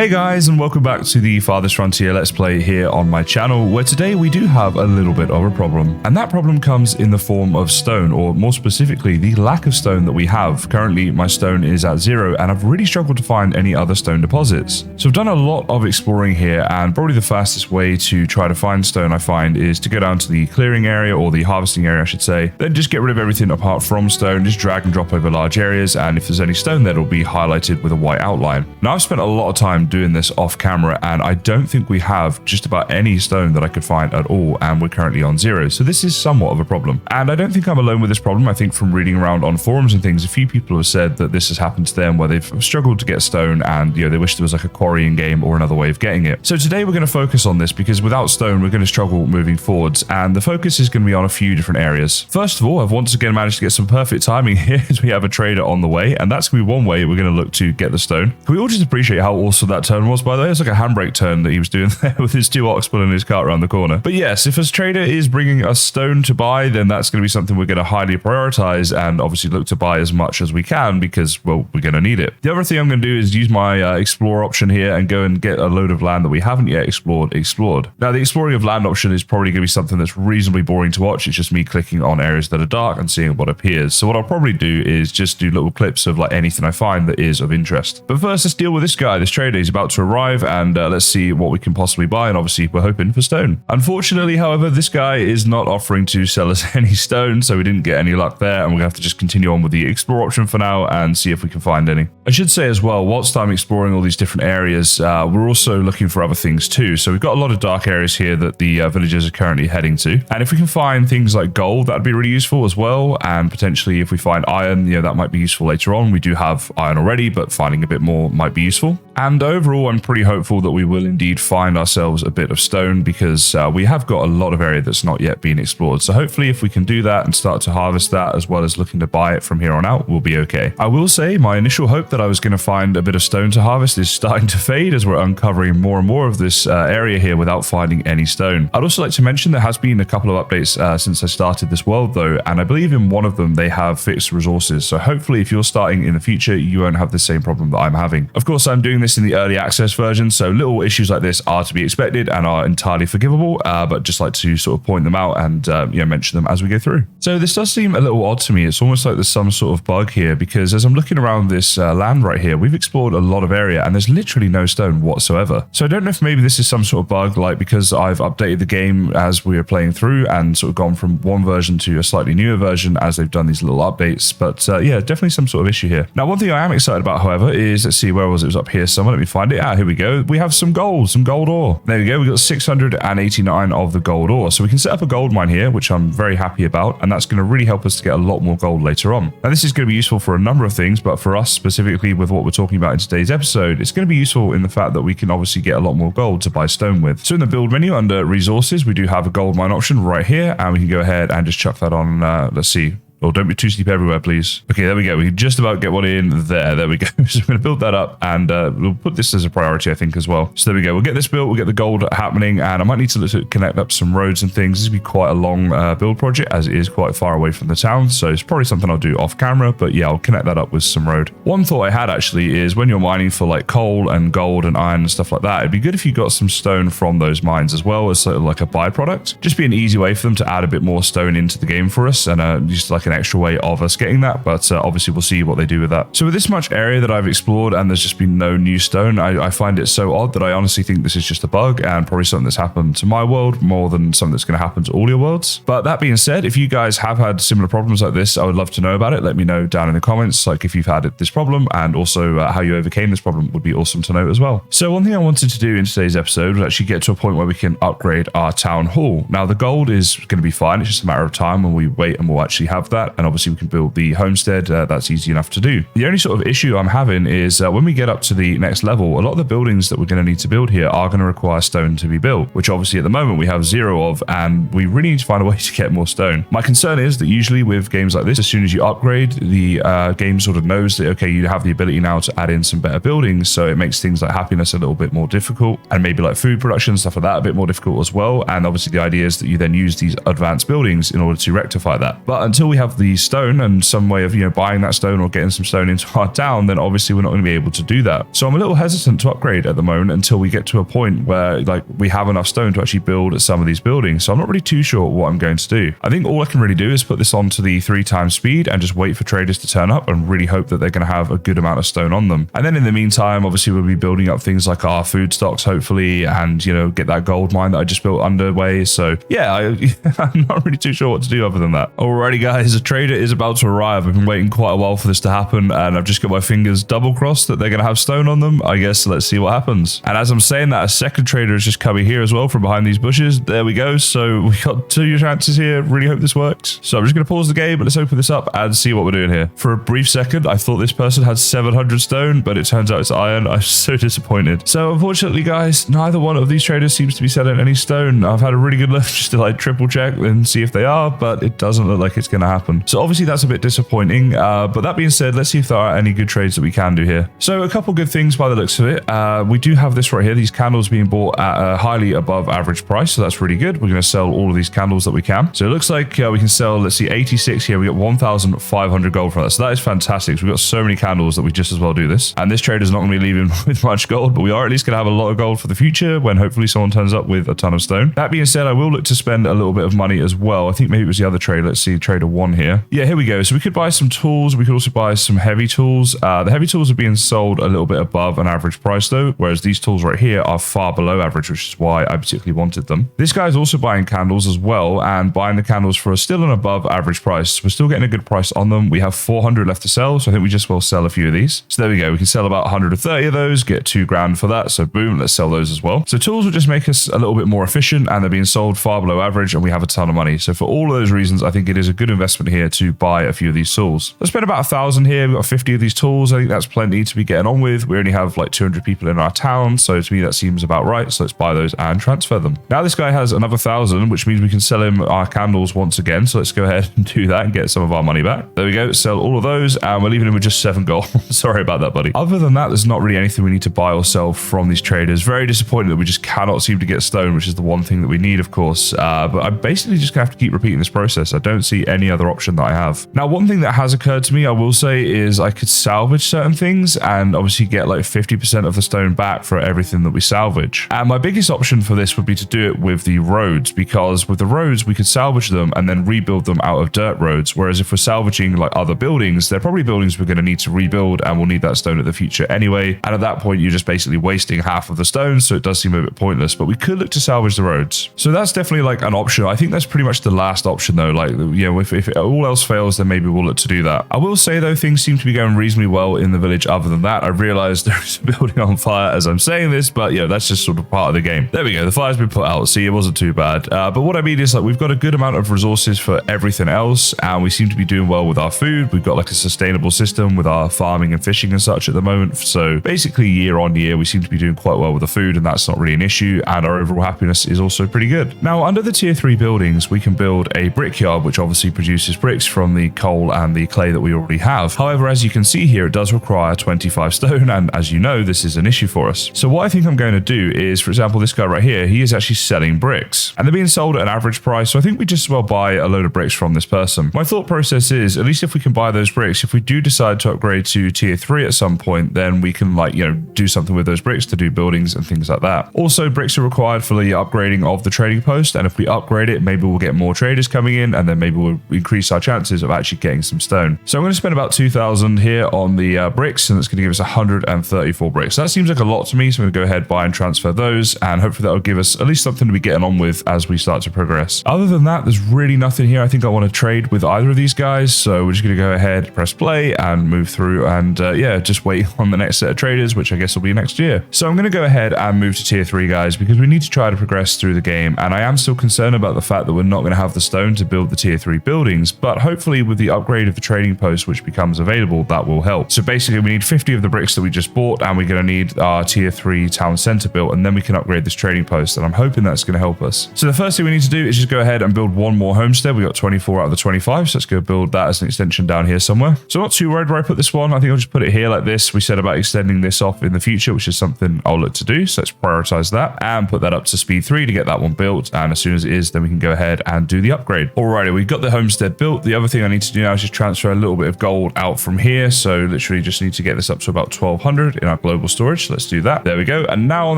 Hey guys, and welcome back to the Farthest Frontier Let's Play here on my channel, where today we do have a little bit of a problem. And that problem comes in the form of stone, or more specifically, the lack of stone that we have. Currently, my stone is at 0, and I've really struggled to find any other stone deposits. So I've done a lot of exploring here, and probably the fastest way to try to find stone I find is to go down to the clearing area, or the harvesting area I should say, then just get rid of everything apart from stone, just drag and drop over large areas, and if there's any stone there, it'll be highlighted with a white outline. Now I've spent a lot of time doing this off camera, and I don't think we have just about any stone that I could find at all, and we're currently on 0, so this is somewhat of a problem. And I don't think I'm alone with this problem. I think from reading around on forums and things, a few people have said that this has happened to them where they've struggled to get stone and they wish there was like a quarry in game or another way of getting it. So today we're going to focus on this because without stone we're going to struggle moving forwards, and the focus is going to be on a few different areas. First of all, I've once again managed to get some perfect timing here as we have a trader on the way, and that's going to be one way we're going to look to get the stone. Can we all just appreciate how awesome that turn was, by the way? It's like a handbrake turn that he was doing there with his 2 ox pulling his cart around the corner. But yes, if a trader is bringing us stone to buy, then that's going to be something we're going to highly prioritize and obviously look to buy as much as we can because, well, we're going to need it. The other thing I'm going to do is use my explore option here and go and get a load of land that we haven't yet explored. Now, the exploring of land option is probably going to be something that's reasonably boring to watch. It's just me clicking on areas that are dark and seeing what appears. So what I'll probably do is just do little clips of like anything I find that is of interest. But first, let's deal with this guy. This trader is about to arrive, and let's see what we can possibly buy, and obviously we're hoping for stone. Unfortunately, however, this guy is not offering to sell us any stone, so we didn't get any luck there, and we're gonna have to just continue on with the explore option for now and see if we can find any. I should say as well, whilst I'm exploring all these different areas, we're also looking for other things too. So we've got a lot of dark areas here that the villagers are currently heading to, and if we can find things like gold, that'd be really useful as well, and potentially if we find iron, that might be useful later on. We do have iron already, but finding a bit more might be useful. And overall, I'm pretty hopeful that we will indeed find ourselves a bit of stone because we have got a lot of area that's not yet been explored. So hopefully if we can do that and start to harvest that as well as looking to buy it from here on out, we'll be okay. I will say my initial hope that I was going to find a bit of stone to harvest is starting to fade as we're uncovering more and more of this area here without finding any stone. I'd also like to mention there has been a couple of updates since I started this world though, and I believe in one of them they have fixed resources. So hopefully if you're starting in the future, you won't have the same problem that I'm having. Of course, I'm doing this in the early access version, so little issues like this are to be expected and are entirely forgivable, but just like to sort of point them out and mention them as we go through. So this does seem a little odd to me. It's almost like there's some sort of bug here because as I'm looking around this land right here, we've explored a lot of area and there's literally no stone whatsoever. So I don't know if maybe this is some sort of bug, like because I've updated the game as we were playing through and sort of gone from one version to a slightly newer version as they've done these little updates. But yeah, definitely some sort of issue here. Now, one thing I am excited about, however, is let's see, where was it? It was up here somewhere. Let me find it. Here we go. We have some gold ore. There we go. We got 689 of the gold ore. So we can set up a gold mine here, which I'm very happy about. And that's going to really help us to get a lot more gold later on. Now, this is going to be useful for a number of things, but for us specifically with what we're talking about in today's episode, it's going to be useful in the fact that we can obviously get a lot more gold to buy stone with. So in the build menu under resources, we do have a gold mine option right here, and we can go ahead and just chuck that on. Let's see. Oh, don't be too steep everywhere, please. Okay, there we go. We can just about get one in there. There we go. So we're going to build that up, and we'll put this as a priority, I think, as well. So there we go. We'll get this built. We'll get the gold happening, and I might need to look to connect up some roads and things. This will be quite a long build project, as it is quite far away from the town. So it's probably something I'll do off camera, but yeah, I'll connect that up with some road. One thought I had actually is when you're mining for like coal and gold and iron and stuff like that, it'd be good if you got some stone from those mines as well as sort of like a byproduct. Just be an easy way for them to add a bit more stone into the game for us, and just like an extra way of us getting that, but obviously we'll see what they do with that. So with this much area that I've explored and there's just been no new stone, I find it so odd that I honestly think this is just a bug and probably something that's happened to my world more than something that's going to happen to all your worlds. But that being said, if you guys have had similar problems like this, I would love to know about it. Let me know down in the comments, like if you've had this problem, and also how you overcame this problem would be awesome to know as well. So one thing I wanted to do in today's episode was actually get to a point where we can upgrade our town hall. Now the gold is going to be fine. It's just a matter of time when we wait and we'll actually have that, and obviously we can build the homestead. That's easy enough to do. The only sort of issue I'm having is when we get up to the next level, a lot of the buildings that we're going to need to build here are going to require stone to be built, which obviously at the moment we have 0 of, and we really need to find a way to get more stone. My concern is that usually with games like this, as soon as you upgrade, the game sort of knows that, okay, you have the ability now to add in some better buildings, so it makes things like happiness a little bit more difficult, and maybe like food production, stuff like that, a bit more difficult as well. And obviously the idea is that you then use these advanced buildings in order to rectify that. But until we have have the stone and some way of, buying that stone or getting some stone into our town, then obviously we're not going to be able to do that. So I'm a little hesitant to upgrade at the moment until we get to a point where like we have enough stone to actually build some of these buildings. So I'm not really too sure what I'm going to do. I think all I can really do is put this onto the 3x speed and just wait for traders to turn up and really hope that they're going to have a good amount of stone on them. And then in the meantime, obviously we'll be building up things like our food stocks, hopefully, and get that gold mine that I just built underway. So yeah, I'm not really too sure what to do other than that. Alrighty guys, a trader is about to arrive. I've been waiting quite a while for this to happen, and I've just got my fingers double crossed that they're going to have stone on them. I guess let's see what happens. And as I'm saying that, a second trader is just coming here as well from behind these bushes. There we go. So we got 2 chances here. Really hope this works. So I'm just going to pause the game, but let's open this up and see what we're doing here. For a brief second, I thought this person had 700 stone, but it turns out it's iron. I'm so disappointed. So unfortunately, guys, neither one of these traders seems to be selling any stone. I've had a really good look just to like triple check and see if they are, but it doesn't look like it's going to happen. So obviously that's a bit disappointing. But that being said, let's see if there are any good trades that we can do here. So a couple good things by the looks of it. We do have this right here. These candles being bought at a highly above average price. So that's really good. We're going to sell all of these candles that we can. So it looks like we can sell, let's see, 86 here. We get 1,500 gold from that. So that is fantastic. So we've got so many candles that we just as well do this. And this trader's not going to be leaving with much gold, but we are at least going to have a lot of gold for the future when hopefully someone turns up with a ton of stone. That being said, I will look to spend a little bit of money as well. I think maybe it was the other trade. Let's see, trader 1 here. Yeah, here we go. So we could buy some tools. We could also buy some heavy tools. The heavy tools are being sold a little bit above an average price though, whereas these tools right here are far below average, which is why I particularly wanted them. This guy's also buying candles as well and buying the candles for still an above average price. We're still getting a good price on them. We have 400 left to sell, so I think we just will sell a few of these. So there we go. We can sell about 130 of those, get 2 grand for that. So boom, let's sell those as well. So tools will just make us a little bit more efficient and they're being sold far below average and we have a ton of money. So for all of those reasons, I think it is a good investment here to buy a few of these tools. Let's spend about 1,000 here. We've got 50 of these tools. I think that's plenty to be getting on with. We only have like 200 people in our town. So to me, that seems about right. So let's buy those and transfer them. Now this guy has another 1,000, which means we can sell him our candles once again. So let's go ahead and do that and get some of our money back. There we go. Sell all of those and we're leaving him with just 7 gold. Sorry about that, buddy. Other than that, there's not really anything we need to buy or sell from these traders. Very disappointed that we just cannot seem to get stone, which is the one thing that we need, of course. But I'm basically just gonna have to keep repeating this process. I don't see any other option that I have. Now, one thing that has occurred to me, I will say, is I could salvage certain things and obviously get like 50% of the stone back for everything that we salvage. And my biggest option for this would be to do it with the roads, because with the roads, we could salvage them and then rebuild them out of dirt roads. Whereas if we're salvaging like other buildings, they're probably buildings we're going to need to rebuild and we'll need that stone in the future anyway. And at that point, you're just basically wasting half of the stone. So it does seem a bit pointless, but we could look to salvage the roads. So that's definitely like an option. I think that's pretty much the last option though. Like, if all else fails, then maybe we'll look to do that. I will say though, things seem to be going reasonably well in the village. Other than that, I realized there is a building on fire as I'm saying this, but that's just sort of part of the game. There we go. The fire's been put out. See, it wasn't too bad. But what I mean is like, we've got a good amount of resources for everything else. And we seem to be doing well with our food. We've got like a sustainable system with our farming and fishing and such at the moment. So basically year on year, we seem to be doing quite well with the food and that's not really an issue. And our overall happiness is also pretty good. Now, under the tier 3 buildings, we can build a brickyard, which obviously produces bricks from the coal and the clay that we already have. However, as you can see here, it does require 25 stone. And as you know, this is an issue for us. So what I think I'm going to do is, for example, this guy right here, he is actually selling bricks and they're being sold at an average price. So I think we just as well buy a load of bricks from this person. My thought process is, at least if we can buy those bricks, if we do decide to upgrade to tier 3 at some point, then we can like, do something with those bricks to do buildings and things like that. Also, bricks are required for the upgrading of the trading post. And if we upgrade it, maybe we'll get more traders coming in and then maybe we'll increase our chances of actually getting some stone. So I'm going to spend about 2,000 here on the bricks and it's going to give us 134 bricks. So that seems like a lot to me. So I'm going to go ahead, buy and transfer those and hopefully that will give us at least something to be getting on with as we start to progress. Other than that, there's really nothing here I think I want to trade with either of these guys. So we're just going to go ahead, press play and move through and just wait on the next set of traders, which I guess will be next year. So I'm going to go ahead and move to tier 3 guys because we need to try to progress through the game. And I am still concerned about the fact that we're not going to have the stone to build the tier 3 buildings, but hopefully with the upgrade of the trading post, which becomes available, that will help. So basically we need 50 of the bricks that we just bought and we're going to need our tier 3 town center built and then we can upgrade this trading post. And I'm hoping that's going to help us. So the first thing we need to do is just go ahead and build one more homestead. We got 24 out of the 25. So let's go build that as an extension down here somewhere. So I'm not too worried where I put this one. I think I'll just put it here like this. We said about extending this off in the future, which is something I'll look to do. So let's prioritize that and put that up to speed 3 to get that one built. And as soon as it is, then we can go ahead and do the upgrade. Alrighty, we've got the homestead built. The other thing I need to do now is just transfer a little bit of gold out from here. So literally just need to get this up to about 1200 in our global storage. So let's do that. There we go. And now on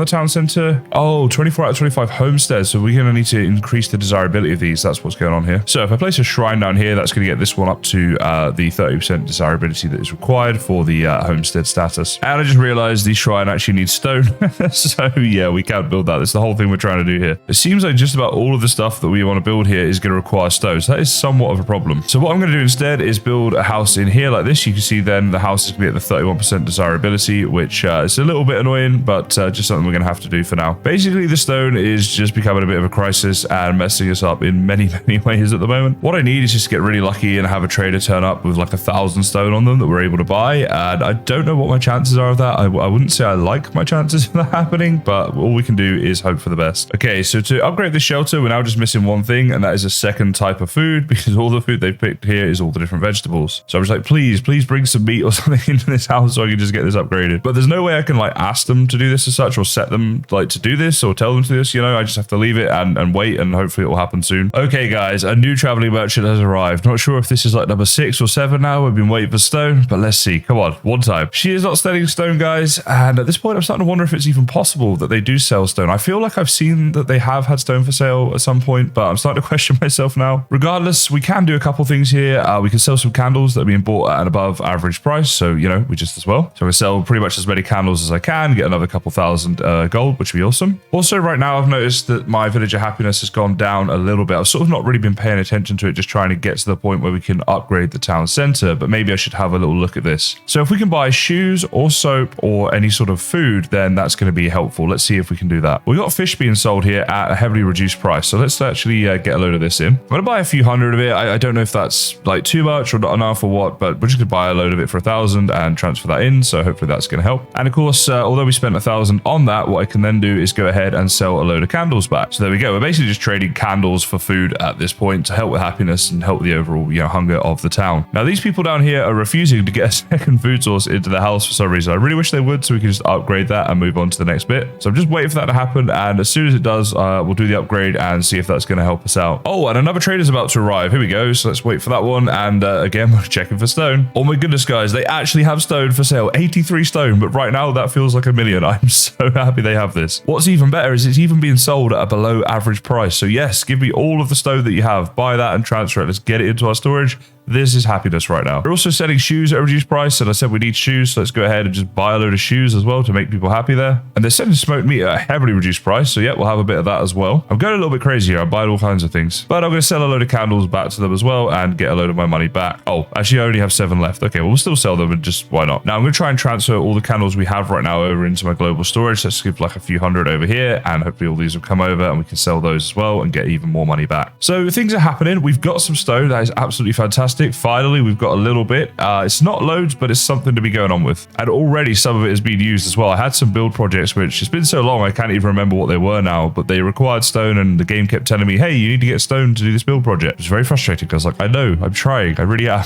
the town center, 24 out of 25 homesteads. So we're going to need to increase the desirability of these. That's what's going on here. So if I place a shrine down here, that's going to get this one up to the 30% desirability that is required for the homestead status. And I just realized the shrine actually needs stone. So yeah, we can't build that. That's the whole thing we're trying to do here. It seems like just about all of the stuff that we want to build here is going to require stone. So that is somewhat of a problem. So what I'm going to do instead is build a house in here like this. You can see then the house is going to be at the 31% desirability, which is a little bit annoying, but just something we're going to have to do for now. Basically, the stone is just becoming a bit of a crisis and messing us up in many, many ways at the moment. What I need is just to get really lucky and have a trader turn up with like 1,000 stone on them that we're able to buy. And I don't know what my chances are of that. I wouldn't say I like my chances of that happening, but all we can do is hope for the best. Okay, so to upgrade the shelter, we're now just missing one thing, and that is a second type of food, because all the food they've picked here is all the different vegetables. So I'm just like, please bring some meat or something into this house so I can just get this upgraded. But there's no way I can like ask them to do this as such, or set them like to do this, or tell them to do this, you know. I just have to leave it and wait, and hopefully it will happen soon. Okay guys, a new traveling merchant has arrived. Not sure if this is like number 6 or 7 now. We've been waiting for stone, but let's see. Come on, one time. She is not selling stone, guys, and at this point I'm starting to wonder if it's even possible that they do sell stone. I feel like I've seen that they have had stone for sale at some point, but I'm starting to question myself now. Regardless, we can do a couple things here. We can sell some candles that are being bought at an above average price, so you know, we just as well. So I'm gonna sell pretty much as many candles as I can, get another couple thousand gold, which would be awesome. Also, right now I've noticed that my villager happiness has gone down a little bit. I've sort of not really been paying attention to it, just trying to get to the point where we can upgrade the town center, but maybe I should have a little look at this. So if we can buy shoes or soap or any sort of food, then that's going to be helpful. Let's see if we can do that. We got fish being sold here at a heavily reduced price, so let's actually get a load of this in. I'm going to buy a few hundred of it. I don't know if that's like too much or not enough or what, but we're just going to buy a load of it for 1,000 and transfer that in, so hopefully that's going to help. And of course, although we spent 1,000 on that, what I can then do is go ahead and sell a load of candles back. So there we go. We're basically just trading candles for food at this point to help with happiness and help the overall, you know, hunger of the town. Now, these people down here are refusing to get a second food source into the house for some reason. I really wish they would, so we can just upgrade that and move on to the next bit. So I'm just waiting for that to happen, and as soon as it does, we'll do the upgrade and see if that's going to help us out. Oh, and another trader's about to arrive. Here we go. So let's wait for that one. And again, we're checking for stone. Oh my goodness, guys, they actually have stone for sale. 83 stone, but right now that feels like 1,000,000. I'm so happy they have this. What's even better is it's even being sold at a below average price. So yes, give me all of the stone that you have. Buy that and transfer it. Let's get it into our storage. This is happiness right now. We're also selling shoes at a reduced price, and I said we need shoes, so let's go ahead and just buy a load of shoes as well to make people happy there. And they're selling smoked meat at a heavily reduced price, so yeah, we'll have a bit of that as well. I'm going a little bit crazy here. I'm buying all kinds of things, but I'm going to sell a load of candles back to them as well and get a load of my money back. Oh, actually, I only have 7 left. Okay, well, we'll still sell them, and just why not? Now I'm going to try and transfer all the candles we have right now over into my global storage. Let's give like a few hundred over here, and hopefully all these will come over and we can sell those as well and get even more money back. So things are happening. We've got some stone. That is absolutely fantastic. Finally, we've got a little bit. It's not loads, but it's something to be going on with. And already some of it has been used as well. I had some build projects, which it's been so long, I can't even remember what they were now, but they required stone, and the game kept telling me, hey, you need to get stone to do this build project. It's very frustrating because like, I know, I'm trying. I really am.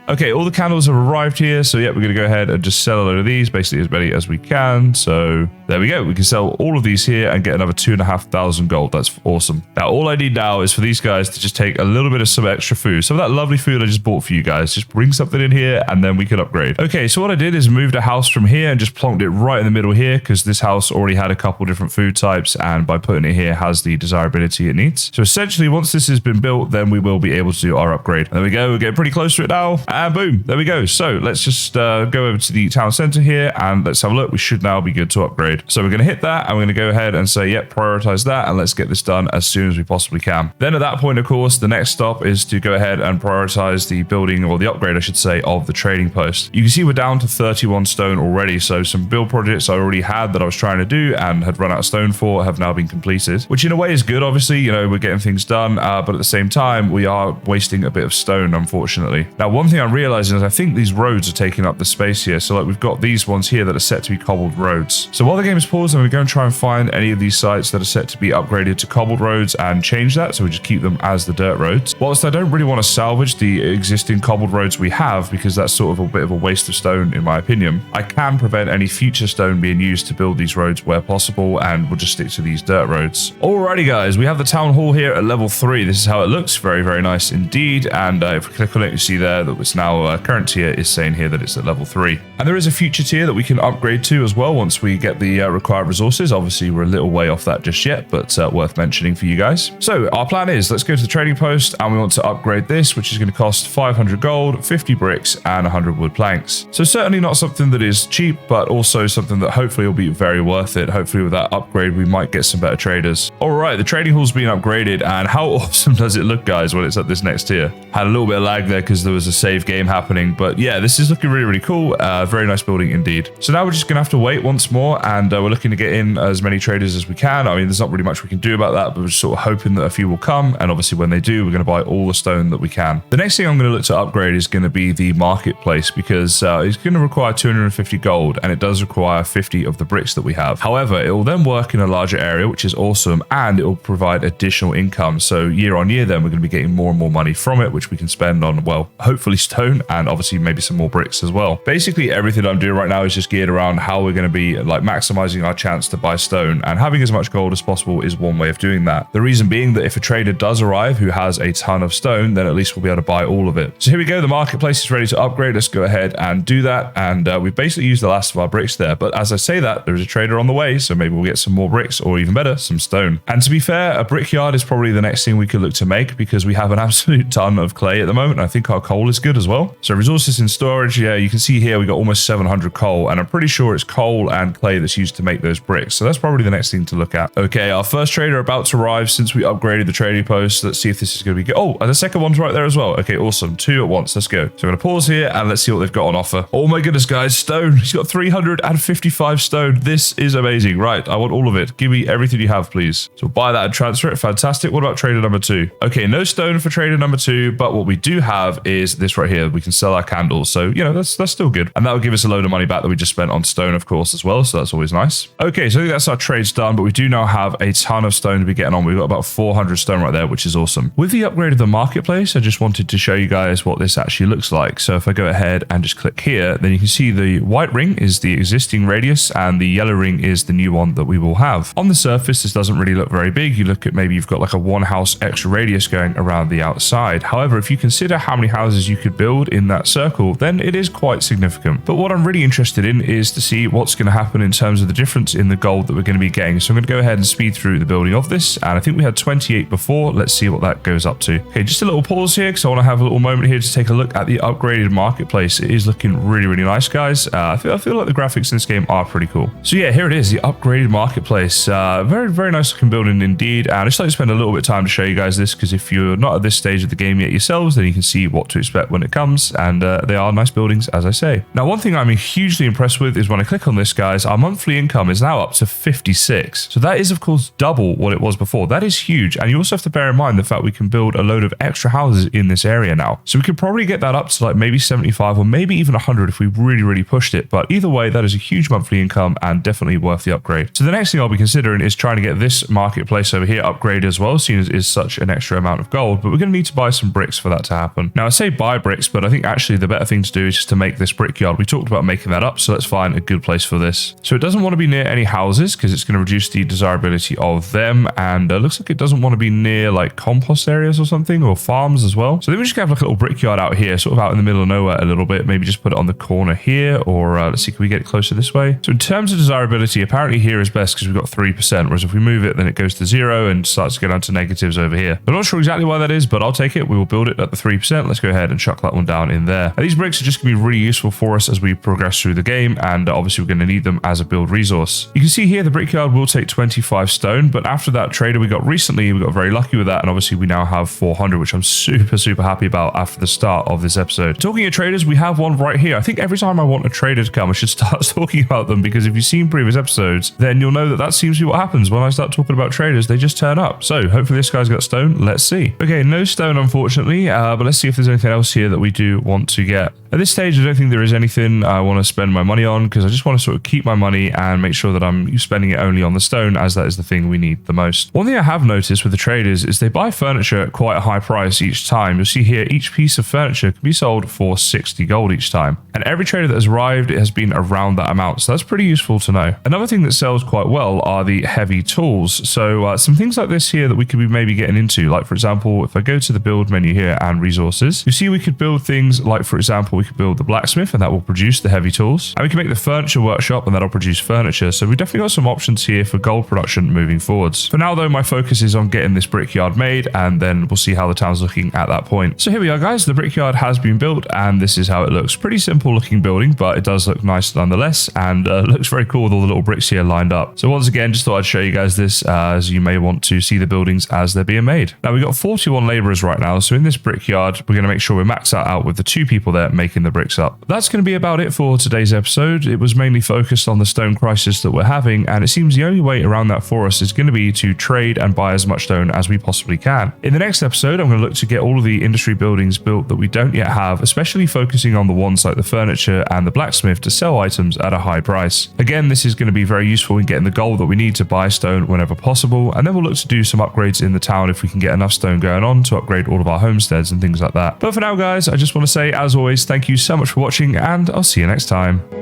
Okay, all the candles have arrived here. So yeah, we're going to go ahead and just sell a load of these, basically as many as we can. So there we go. We can sell all of these here and get another 2,500 gold. That's awesome. Now, all I need now is for these guys to just take a little bit of some extra food. Some of that lovely food I just bought for you guys. Just bring something in here and then we can upgrade. Okay, so what I did is moved a house from here and just plonked it right in the middle here, because this house already had a couple different food types, and by putting it here has the desirability it needs. So essentially, once this has been built, then we will be able to do our upgrade. There we go. We're getting pretty close to it now, and boom, there we go. So let's just go over to the town center here and let's have a look. We should now be good to upgrade. So we're going to hit that and we're going to go ahead and say, yep, prioritize that, and let's get this done as soon as we possibly can. Then at that point, of course, the next stop is to go ahead and prioritize the building, or the upgrade, I should say, of the trading post. You can see we're down to 31 stone already. So some build projects I already had that I was trying to do and had run out of stone for have now been completed, which in a way is good. Obviously, you know, we're getting things done, but at the same time, we are wasting a bit of stone, unfortunately. Now, one thing I'm realizing is I think these roads are taking up the space here. So like we've got these ones here that are set to be cobbled roads. So while the game is paused, I'm going to go and try and find any of these sites that are set to be upgraded to cobbled roads and change that, so we just keep them as the dirt roads. Whilst I don't really want to salvage the existing cobbled roads we have, because that's sort of a bit of a waste of stone in my opinion, I can prevent any future stone being used to build these roads where possible, and we'll just stick to these dirt roads. Alrighty guys, we have the town hall here at level 3. This is how it looks. Very, very nice indeed. And if we click on it, you see there that it's now current tier is saying here that it's at level 3. And there is a future tier that we can upgrade to as well once we get the required resources. Obviously, we're a little way off that just yet, but worth mentioning for you guys. So our plan is, let's go to the trading post and we want to upgrade this, which is going to cost 500 gold, 50 bricks, and 100 wood planks. So certainly not something that is cheap, but also something that hopefully will be very worth it. Hopefully with that upgrade, we might get some better traders. All right, the trading hall's been upgraded, and how awesome does it look, guys, when it's at this next tier? Had a little bit of lag there because there was a save game happening, but yeah, this is looking really, really cool. Very nice building indeed. So now we're just gonna have to wait once more, and we're looking to get in as many traders as we can. I mean, there's not really much we can do about that, but we're just sort of hoping that a few will come, and obviously when they do, we're gonna buy all the stone that we can. The next thing I'm gonna look to upgrade is gonna be the marketplace, because it's gonna require 250 gold, and it does require 50 of the bricks that we have. However, it will then work in a larger area, which is awesome, and it will provide additional income. So year on year, then we're going to be getting more and more money from it, which we can spend on, well, hopefully stone, and obviously maybe some more bricks as well. Basically, everything I'm doing right now is just geared around how we're going to be like maximizing our chance to buy stone, and having as much gold as possible is one way of doing that. The reason being that if a trader does arrive who has a ton of stone, then at least we'll be able to buy all of it. So here we go. The marketplace is ready to upgrade. Let's go ahead and do that. And we've basically used the last of our bricks there. But as I say that, there is a trader on the way, so maybe we'll get some more bricks, or even better, some stone. And to be fair, a brickyard is probably the next thing we could look to make, because we have an absolute ton of clay at the moment. I think our coal is good as well. So resources in storage, yeah, you can see here we got almost 700 coal, and I'm pretty sure it's coal and clay that's used to make those bricks. So that's probably the next thing to look at. Okay, our first trader about to arrive since we upgraded the trading post. Let's see if this is going to be good. Oh, and the second one's right there as well. Okay, awesome. 2 at once. Let's go. So I'm going to pause here and let's see what they've got on offer. Oh my goodness, guys, stone. He's got 355 stone. This is amazing. Right, I want all of it. Give me everything you have, please. So buy that and transfer it. Fantastic. What about trader number 2? Okay, no stone for trader number 2, but what we do have is this right here. We can sell our candles. So, you know, that's still good. And that will give us a load of money back that we just spent on stone, of course, as well. So that's always nice. Okay, so I think that's our trades done, but we do now have a ton of stone to be getting on. We've got about 400 stone right there, which is awesome. With the upgrade of the marketplace, I just wanted to show you guys what this actually looks like. So if I go ahead and just click here, then you can see the white ring is the existing radius and the yellow ring is the new one that we will have. On the surface, this doesn't really look very big. You look at maybe you've got like a 1 house extra radius going around the outside. However, if you consider how many houses you could build in that circle, then it is quite significant. But what I'm really interested in is to see what's going to happen in terms of the difference in the gold that we're going to be getting. So I'm going to go ahead and speed through the building of this. And I think we had 28 before. Let's see what that goes up to. Okay, just a little pause here because I want to have a little moment here to take a look at the upgraded marketplace. It is looking really, really nice, guys. I feel like the graphics in this game are pretty cool. So yeah, here it is, the upgraded marketplace. Very, very nice looking building indeed. And I just like to spend a little bit of time to show you guys this, because if you're not at this stage of the game yet yourselves, then you can see what to expect when it comes. And they are nice buildings, as I say. Now, one thing I'm hugely impressed with is when I click on this, guys, our monthly income is now up to 56. So that is, of course, double what it was before. That is huge. And you also have to bear in mind the fact we can build a load of extra houses in this area now. So we could probably get that up to like maybe 75 or maybe even 100 if we really, really pushed it. But either way, that is a huge monthly income and definitely worth the upgrade. So the next thing I'll be considering is trying to get this marketplace over here upgraded as well, seeing as it is such an extra amount of gold. But we're going to need to buy some bricks for that to happen. Now, I say buy bricks, but I think actually the better thing to do is just to make this brickyard. We talked about making that up, so let's find a good place for this. So it doesn't want to be near any houses because it's going to reduce the desirability of them. And looks like it doesn't want to be near like compost areas or something, or farms as well. So then we're just going to have like a little brickyard out here, sort of out in the middle of nowhere a little bit. Maybe just put it on the corner here, or let's see, can we get it closer this way? So in terms of desirability, apparently here is best because we've got 3%, whereas if we move it, then it goes to 0 and starts to go down to negatives over here. I'm not sure exactly why that is, but I'll take it. We will build it at the 3%. Let's go ahead and chuck that one down in there. And these bricks are just going to be really useful for us as we progress through the game, and obviously we're going to need them as a build resource. You can see here the brickyard will take 25 stone, but after that trader we got recently, we got very lucky with that, and obviously we now have 400, which I'm super happy about after the start of this episode. Talking of traders, we have one right here. I think every time I want a trader to come, I should start talking about them, because if you've seen previous episodes, then you'll know that that seems to be what happens when I start talking about traders. They just turn up. So hopefully this guy's got stone. Let's see. Okay, no stone unfortunately, but let's see if there's anything else here that we do want to get. At this stage, I don't think there is anything I want to spend my money on, because I just want to sort of keep my money money and make sure that I'm spending it only on the stone, as that is the thing we need the most. One thing I have noticed with the traders is they buy furniture at quite a high price each time. You'll see here each piece of furniture can be sold for 60 gold each time. And every trader that has arrived, it has been around that amount. So that's pretty useful to know. Another thing that sells quite well are the heavy tools. So some things like this here that we could be maybe getting into, like for example, if I go to the build menu here and resources, you see we could build things like, for example, we could build the blacksmith and that will produce the heavy tools. And we can make the furniture workshop and that'll produce furniture. So we've definitely got some options here for gold production moving forwards. For now though, my focus is on getting this brickyard made, and then we'll see how the town's looking at that point. So here we are guys, the brickyard has been built and this is how it looks. Pretty simple looking building, but it does look nice nonetheless, and looks very cool with all the little bricks here lined up. So once again, just thought I'd show you guys this, as you may want to see the buildings as they're being made. Now we've got 41 laborers right now, so in this brickyard we're going to make sure we max that out with the 2 people there making the bricks up. That's going to be about it for today's episode. It was mainly focused on the stone crisis that we're having, and it seems the only way around that for us is going to be to trade and buy as much stone as we possibly can. In the next episode, I'm going to look to get all of the industry buildings built that we don't yet have, especially focusing on the ones like the furniture and the blacksmith to sell items at a high price. Again, this is going to be very useful in getting the gold that we need to buy stone whenever possible, and then we'll look to do some upgrades in the town if we can get enough stone going on to upgrade all of our homesteads and things like that. But for now guys, I just want to say, as always, thank you so much for watching, and I'll see you next time.